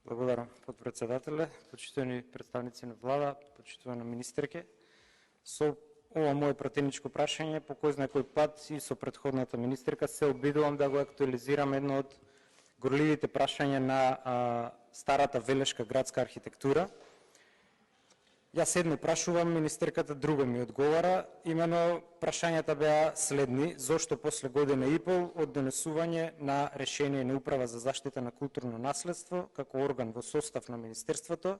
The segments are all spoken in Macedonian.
Благодарам, подпредседателе, почитувани представници на влада, почитувана министерке. Со ова мое пратеничко прашање, по кој знае кој пат и со претходната министерка се обидувам да го актуализирам едно од горливите прашања на старата велешка градска архитектура. Јас едно прашувам, министерката друго ми одговара. Имено прашањата беа следни: зошто после година и пол од донесување на решение на Управа за заштита на културно наследство како орган во состав на министерството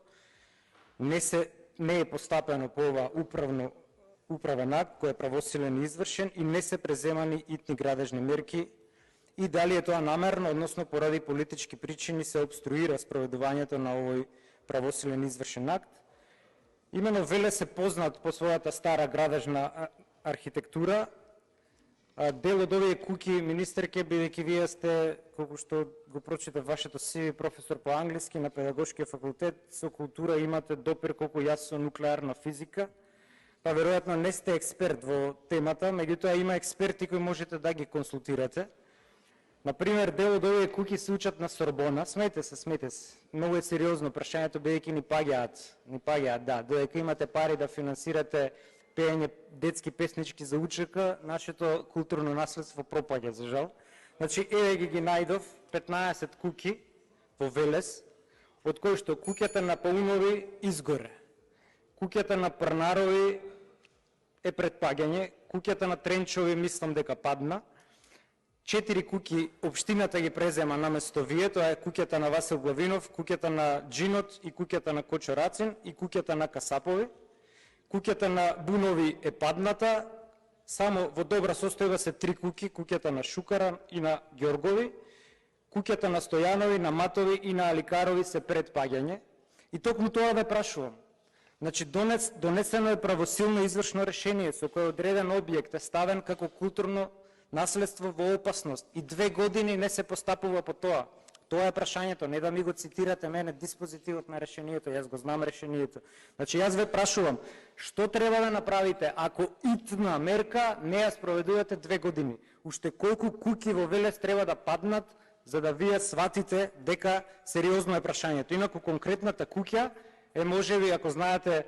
не е постапено по ова управен акт кој е правосилен и извршен и не се преземани итни градежни мерки, и дали е тоа намерно, односно поради политички причини се обструира спроведувањето на овој правосилен и извршен акт. Имено Велес е познат по својата стара градежна архитектура. Дел од овие куќи, министерке, бидејќи вие сте, колку што го прочитав вашето CV, професор по англиски на Педагошкиот факултет, со култура имате допир колку јас со нуклеарна физика, па веројатно не сте експерт во темата, меѓутоа има експерти кои можете да ги консултирате. Например, дел од овие куќи се учат на Сорбона. Смејте се. Многу е сериозно прашањето, бидејќи ни паѓаат, да. Додека имате пари да финансирате пеење детски песнички за УЧК, нашето културно наследство пропаѓа, за жал. Значи, ги најдов 15 куќи во Велес, од кои што куќата на Паунови изгоре. Куќата на Прнарови е пред паѓање, куќата на Тренчови мислам дека падна. 4 куќи општината ги презема наместо вие, тоа е куќата на Васил Главинов, куќата на Джинот и куќата на Кочо Рацин и куќата на Касапови. Куќата на Бунови е падната, само во добра состојба се 3 куќи, куќата на Шукара и на Ѓоргови, куќата на Стојанови, на Матови и на Аликарови се пред паѓање. И токму тоа ве прашувам. Значи, донесено е правосилно извршно решение со кое одреден објект е ставен како културно наследство во опасност и 2 години не се постапува по тоа. Тоа е прашањето, не да ми го цитирате мене диспозитивот на решението, јас го знам решението. Значи, јас ве прашувам, што треба да направите ако итна мерка не ја спроведувате 2 години? Уште колку куќи во Велес треба да паднат за да вие сватите дека сериозно е прашањето? Инаку конкретната куќа е, можеби, ако знаете,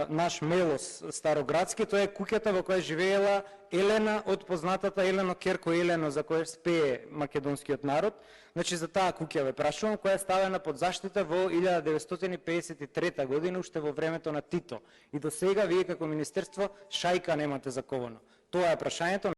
наш Мелос Староградски, тоа е куќата во која живеела Елена од познатата Елено Керко Елено, за која спее македонскиот народ. Значи, за таа куќа ве прашувам, која е ставена под заштита во 1953 година, уште во времето на Тито. И до сега вие како министерство шајка немате заковано. Тоа е прашањето.